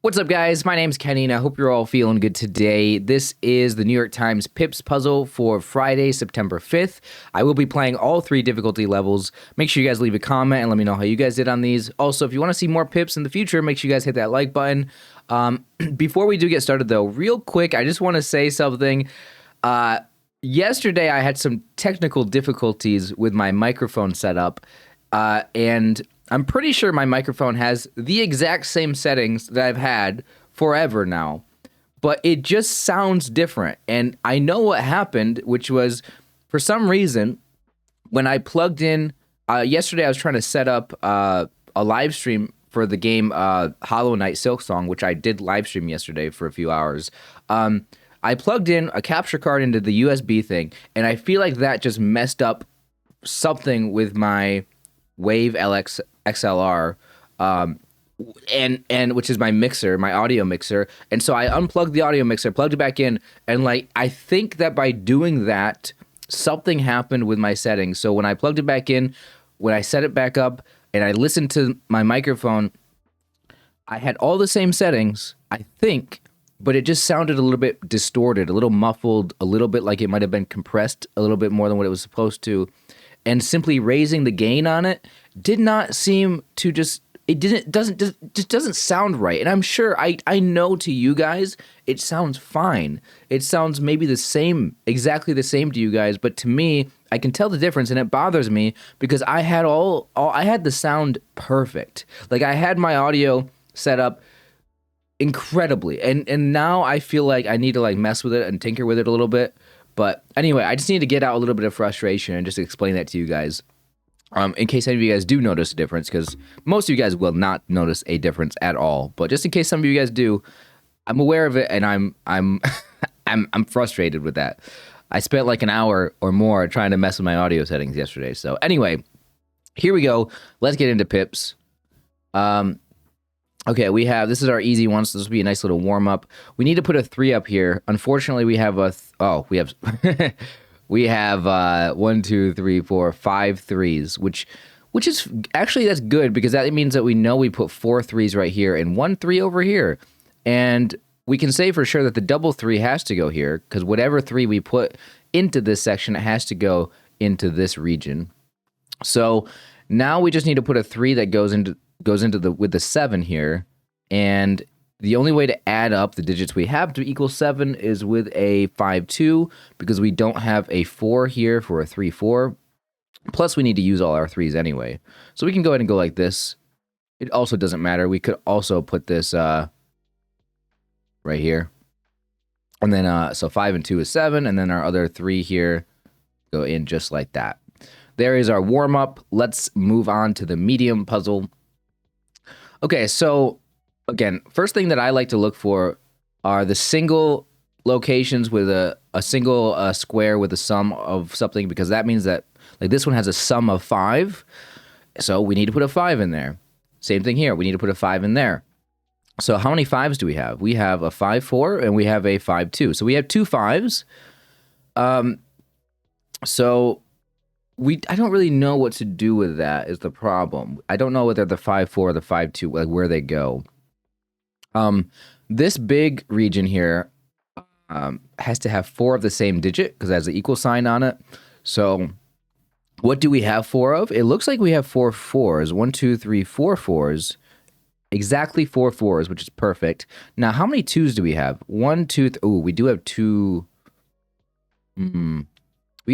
What's up, guys? My name's Kenny, and I hope you're all feeling good today. This is the New York Times Pips puzzle for Friday, September 5th. I will be playing all 3 difficulty levels. Make sure you guys leave a comment and let me know how you guys did on these. Also, if you want to see more Pips in the future, make sure you guys hit that like button. Before we do get started, though, real quick, I just want to say something. Yesterday, I had some technical difficulties with my microphone setup, and I'm pretty sure my microphone has the exact same settings that I've had forever now, but it just sounds different. And I know what happened, which was, for some reason, when I plugged in, yesterday I was trying to set up a live stream for the game Hollow Knight Silksong, which I did live stream yesterday for a few hours. I plugged in a capture card into the USB thing, and I feel like that just messed up something with my Wave LX XLR, and which is my mixer, my audio mixer. And so I unplugged the audio mixer, plugged it back in, and like I think that by doing that, something happened with my settings. So when I plugged it back in, when I set it back up, and I listened to my microphone, I had all the same settings, I think, but it just sounded a little bit distorted, a little muffled, a little bit like it might have been compressed a little bit more than what it was supposed to. And simply raising the gain on it did not seem to just doesn't sound right. And I'm sure I know to you guys it sounds fine. It sounds maybe the same, exactly the same to you guys, but to me, I can tell the difference, and it bothers me because I had I had the sound perfect. Like I had my audio set up incredibly, and now I feel like I need to like mess with it and tinker with it a little bit. But anyway, I just need to get out a little bit of frustration and just explain that to you guys. In case any of you guys do notice a difference, because most of you guys will not notice a difference at all. But just in case some of you guys do, I'm aware of it, and I'm frustrated with that. I spent like an hour or more trying to mess with my audio settings yesterday. So anyway, here we go. Let's get into Pips. Okay, this is our easy one, so this will be a nice little warm-up. We need to put a 3 up here. Unfortunately, we have we have 1, 2, 3, 4, 5 3s, which is actually, that's good because that means that we know we put 4 3s right here and 1 3 over here. And we can say for sure that the double 3 has to go here because whatever 3 we put into this section, it has to go into this region. So now we just need to put a 3 that goes into with the 7 here, and the only way to add up the digits we have to equal 7 is with a 5-2 because we don't have a 4 here for a 3-4. Plus, we need to use all our 3s anyway. So we can go ahead and go like this. It also doesn't matter. We could also put this right here. And then, so 5 and 2 is 7, and then our other 3 here go in just like that. There is our warm-up. Let's move on to the medium puzzle. Okay, so again, first thing that I like to look for are the single locations with a single square with a sum of something, because that means that like this one has a sum of 5, so we need to put a 5 in there. Same thing here, we need to put a 5 in there. So how many 5s do we have? We have a 5-4 and we have a 5-2. So we have 2 5s. So I don't really know what to do with that is the problem. I don't know whether the 5-4 or the 5-2, like where they go. This big region here has to have 4 of the same digit because it has an equal sign on it. So what do we have 4 of? It looks like we have 4 4s. 1, 2, 3, 4 4s. Exactly 4 4s, which is perfect. Now, how many 2s do we have? 1, 2, ooh, we do have 2. We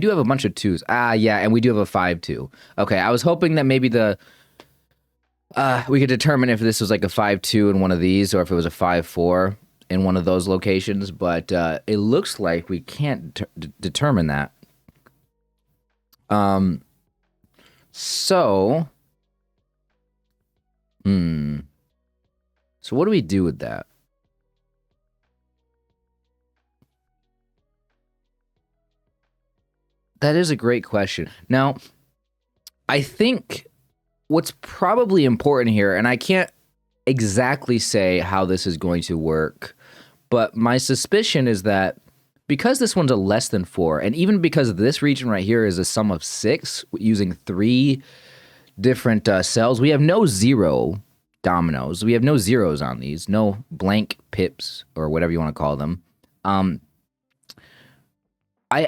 do have a bunch of 2s. Yeah, and we do have a 5-2. Okay, I was hoping that maybe we could determine if this was like a 5-2 in one of these or if it was a 5-4 in one of those locations, but it looks like we can't determine that. So what do we do with that? That is a great question. Now, I think what's probably important here, and I can't exactly say how this is going to work, but my suspicion is that because this one's a less than 4, and even because this region right here is a sum of 6 using 3 different cells, we have no 0 dominoes. We have no zeros on these, no blank pips or whatever you want to call them. I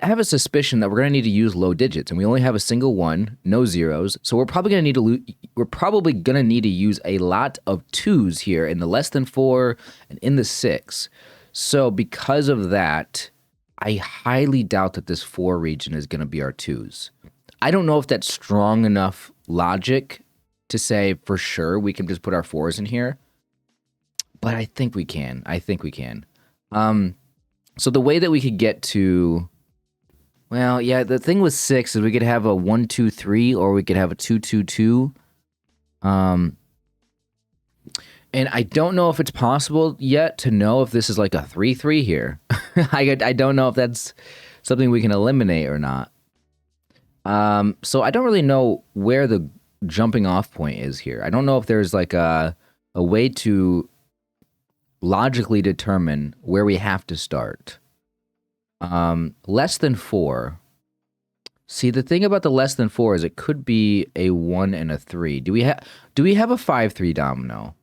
have a suspicion that we're going to need to use low digits, and we only have a single one, no zeros. So we're probably going to need to use a lot of twos here in the less than 4 and in the 6. So because of that, I highly doubt that this 4 region is going to be our twos. I don't know if that's strong enough logic to say for sure we can just put our 4s in here, but I think we can. So the way that we could get to, well, yeah, the thing with 6 is we could have a 1 2 3 or we could have a 2 2 2. And I don't know if it's possible yet to know if this is like a 3 3 here. I don't know if that's something we can eliminate or not. So I don't really know where the jumping off point is here. I don't know if there's like a way to logically determine where we have to start. Less than 4. See, the thing about the less than 4 is it could be a 1 and a 3. Do we have a 5-3 domino?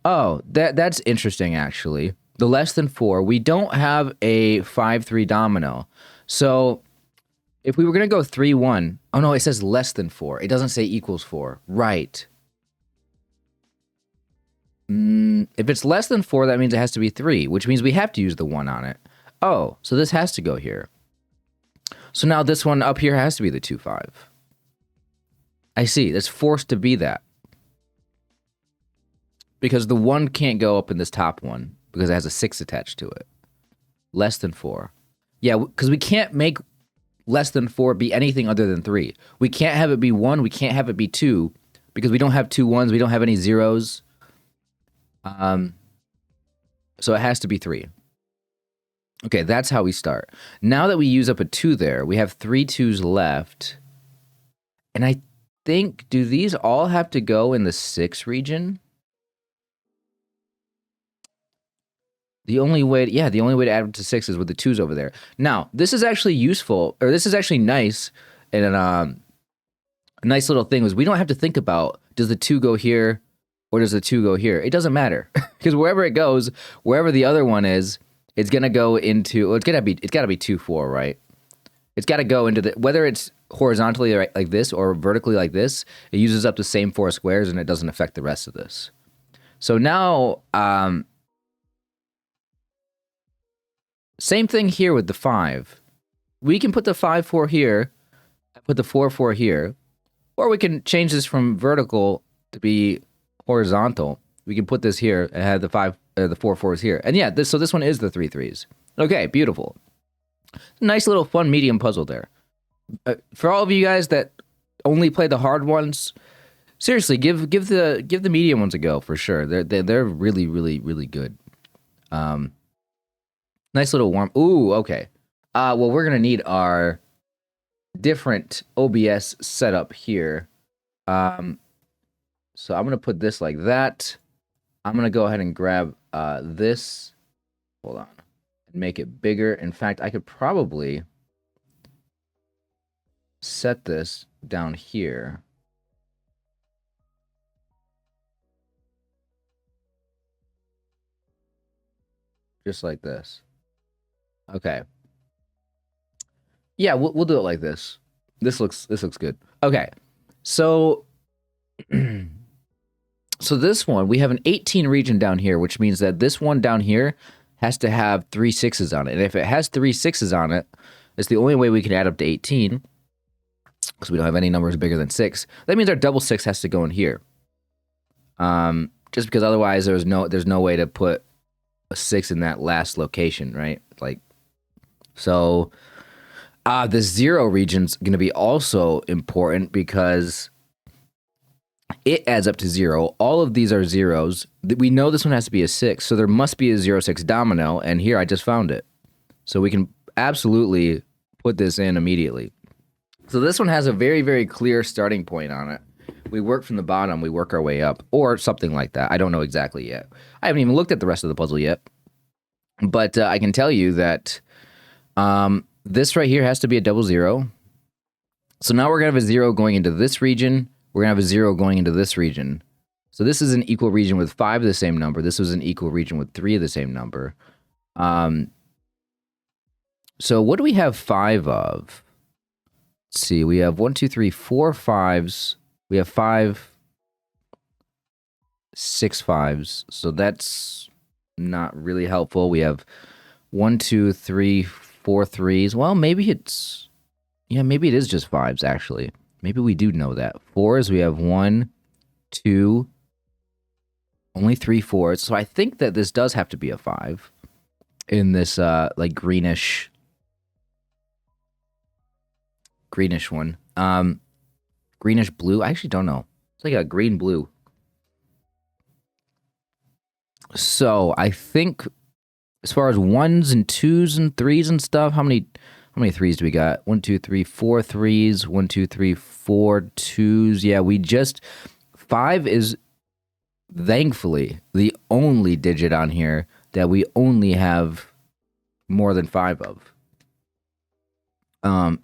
Oh, that's interesting actually. The less than 4, we don't have a 5-3 domino. So if we were going to go 3-1, oh no, it says less than 4. It doesn't say equals 4. Right. If it's less than 4, that means it has to be 3, which means we have to use the 1 on it. Oh, so this has to go here. So now this one up here has to be the 2-5. I see. It's forced to be that. Because the 1 can't go up in this top one because it has a 6 attached to it. Less than 4. Yeah, because we can't make less than 4 be anything other than 3. We can't have it be 1. We can't have it be 2 because we don't have 2 1s. We don't have any zeros. So it has to be 3. Okay, that's how we start. Now that we use up a 2 there, we have 3 2s left. And I think, do these all have to go in the 6 region? The only way to add them to 6 is with the 2s over there. Now, this is actually useful, or this is actually nice, and a nice little thing is we don't have to think about, does the 2 go here, or does the 2 go here? It doesn't matter, because wherever it goes, wherever the other one is, it's gonna go into. Well, it's gotta be 2-4, right? It's gotta go into the, whether it's horizontally like this or vertically like this. It uses up the same 4 squares, and it doesn't affect the rest of this. So now, same thing here with the 5. We can put the 5-4 here, put the 4-4 here, or we can change this from vertical to be horizontal. We can put this here and have the 4-4s here. And yeah, so this one is the 3-3s. Okay, beautiful. Nice little fun medium puzzle there. For all of you guys that only play the hard ones, seriously, give the medium ones a go for sure. They're really, really, really good. Nice little warm. Ooh, okay. Well, we're gonna need our different OBS setup here. So I'm gonna put this like that. I'm gonna go ahead and grab this. Hold on, and make it bigger. In fact, I could probably set this down here. Just like this. Okay. Yeah, we'll do it like this. This looks good. Okay. So so this one, we have an 18 region down here, which means that this one down here has to have 3 6s on it. And if it has 3 6s on it, it's the only way we can add up to 18 because we don't have any numbers bigger than 6. That means our double 6 has to go in here. Just because otherwise there's no way to put a 6 in that last location, right? Like, so the 0 region's going to be also important because it adds up to 0. All of these are zeros. We know this one has to be a 6, so there must be a 0-6 domino, and here I just found it. So we can absolutely put this in immediately. So this one has a very, very clear starting point on it. We work from the bottom, we work our way up, or something like that. I don't know exactly yet. I haven't even looked at the rest of the puzzle yet. But I can tell you that this right here has to be a double 0. So now we're going to have a 0 going into this region. We're going to have a 0 going into this region. So this is an equal region with 5 of the same number. This was an equal region with 3 of the same number. So what do we have 5 of? Let's see. We have 1, 2, 3, 4 5s. We have 5, 6 5s. So that's not really helpful. We have 1, 2, 3, 4 3s. Well, maybe it's... Yeah, maybe it is just 5s, actually. Maybe we do know that. 4s, we have 1, 2... Only 3 4s. So I think that this does have to be a 5 in this like greenish one. Greenish blue. I actually don't know. It's like a green blue. So I think as far as 1s and 2s and 3s and stuff, how many 3s do we got? 1, 2, 3, 4 3s. 1, 2, 3, 4 2s. Yeah, we just 5 is thankfully the only digit on here that we only have more than 5 of.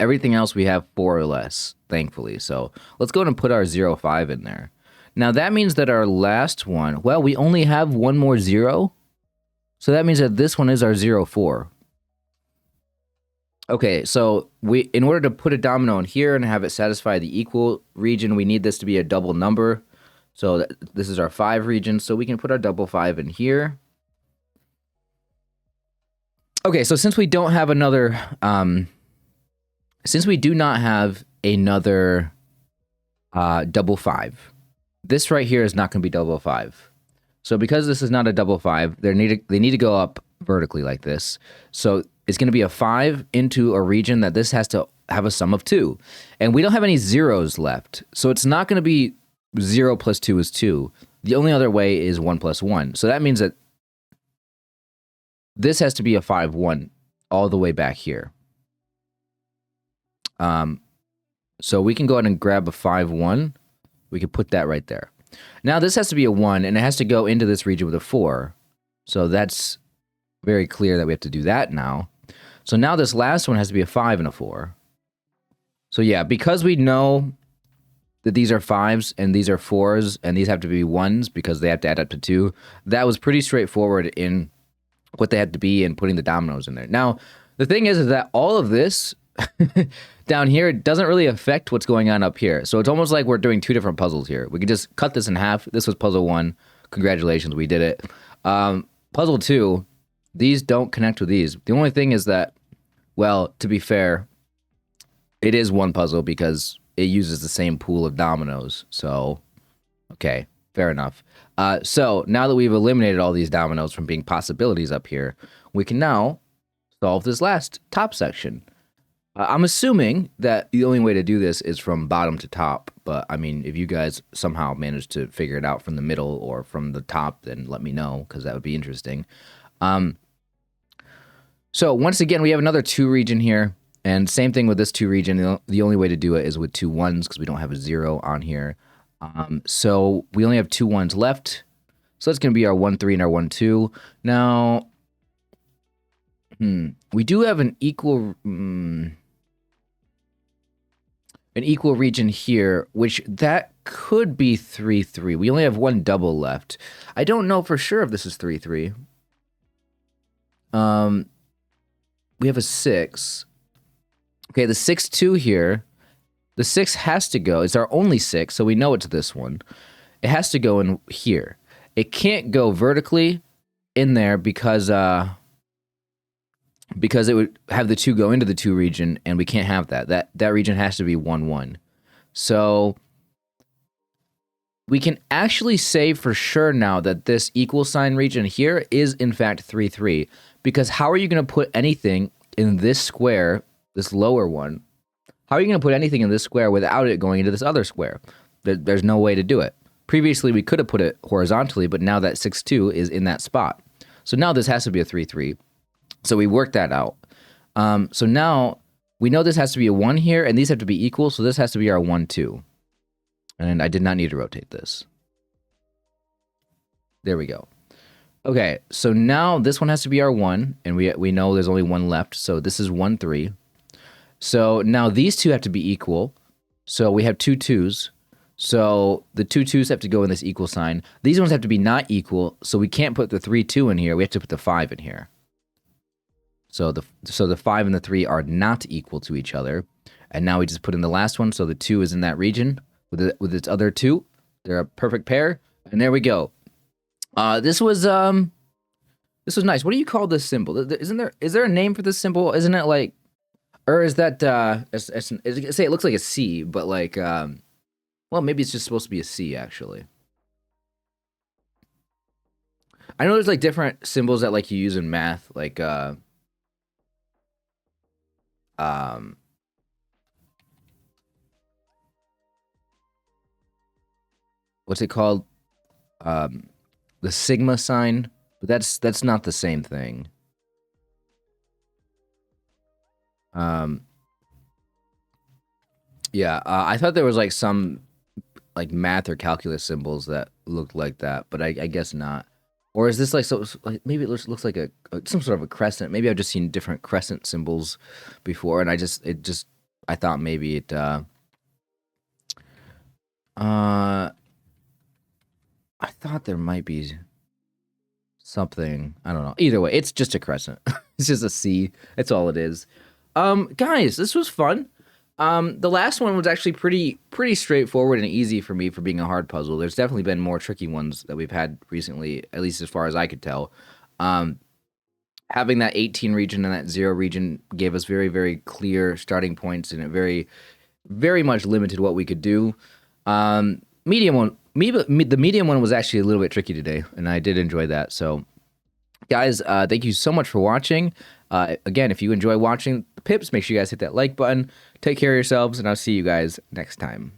Everything else we have 4 or less, thankfully. So let's go ahead and put our 0, 5 in there. Now that means that our last one, well, we only have one more 0. So that means that this one is our 0, 4. Okay, so in order to put a domino in here and have it satisfy the equal region, we need this to be a double number. So this is our 5 region, so we can put our double 5 in here. Okay, so since we don't have another, since we do not have another double 5, this right here is not going to be double 5. So because this is not a double 5, they need to go up vertically like this. So it's going to be a 5 into a region that this has to have a sum of 2. And we don't have any zeros left, so it's not going to be 0 plus 2 is 2. The only other way is 1 plus 1. So that means that this has to be a 5, 1 all the way back here. So we can go ahead and grab a 5, 1. We can put that right there. Now this has to be a 1, and it has to go into this region with a 4. So that's very clear that we have to do that now. So now this last one has to be a 5 and a 4. So yeah, because we know that these are 5s and these are 4s and these have to be 1s because they have to add up to 2. That was pretty straightforward in what they had to be in putting the dominoes in there. Now, the thing is that all of this down here doesn't really affect what's going on up here. So it's almost like we're doing 2 different puzzles here. We could just cut this in half. This was puzzle 1. Congratulations, we did it. Puzzle 2, these don't connect with these. The only thing is that, well, to be fair, it is one puzzle because it uses the same pool of dominoes. So, okay, fair enough. So now that we've eliminated all these dominoes from being possibilities up here, we can now solve this last top section. I'm assuming that the only way to do this is from bottom to top, but I mean, if you guys somehow manage to figure it out from the middle or from the top, then let me know, because that would be interesting. So once again, we have another 2 region here. And same thing with this 2 region. The only way to do it is with 2 1s because we don't have a 0 on here. So we only have 2 1s left. So that's going to be our 1 3 and our 1 2. Now, we do have an equal region here, which that could be 3 3. We only have 1 double left. I don't know for sure if this is 3 3. We have a 6. Okay, the 6 2 here, the 6 has to go. It's our only 6, so we know it's this one. It has to go in here. It can't go vertically in there because it would have the 2 go into the 2 region, and we can't have that. That region has to be 1 1. So we can actually say for sure now that this equal sign region here is in fact 3 3, because how are you going to put anything in this square, this lower one? How are you going to put anything in this square without it going into this other square? There's no way to do it. Previously, we could have put it horizontally, but now that 6 2 is in that spot. So now this has to be a 3 3. So we worked that out. So now we know this has to be a 1 here, and these have to be equal, so this has to be our 1 2. And I did not need to rotate this. There we go. Okay, so now this one has to be our 1, and we know there's only 1 left, so this is 1 3. So now these two have to be equal, so we have 2 2s. So the 2 2s have to go in this equal sign. These ones have to be not equal, so we can't put the 3 2 in here. We have to put the 5 in here. So the 5 and the 3 are not equal to each other. And now we just put in the last one, so the 2 is in that region with its other 2. They're a perfect pair, and there we go. This was nice. What do you call this symbol? Is there a name for this symbol? Isn't it like, or is that say it looks like a C, but like well, maybe it's just supposed to be a C actually. I know there's like different symbols that like you use in math, like what's it called? The sigma sign, but that's not the same thing. Yeah, I thought there was like some like math or calculus symbols that looked like that, but I guess not. Or is this like so? Like maybe it looks like some sort of a crescent. Maybe I've just seen different crescent symbols before, and I thought maybe it. I thought there might be something. I don't know. Either way, it's just a crescent. It's just a C. That's all it is. Guys, this was fun. The last one was actually pretty straightforward and easy for me for being a hard puzzle. There's definitely been more tricky ones that we've had recently, at least as far as I could tell. Having that 18 region and that 0 region gave us very, very clear starting points, and it very much limited what we could do. Medium one, the medium one was actually a little bit tricky today, and I did enjoy that. So, guys, thank you so much for watching. Again, if you enjoy watching the Pips, make sure you guys hit that like button. Take care of yourselves, and I'll see you guys next time.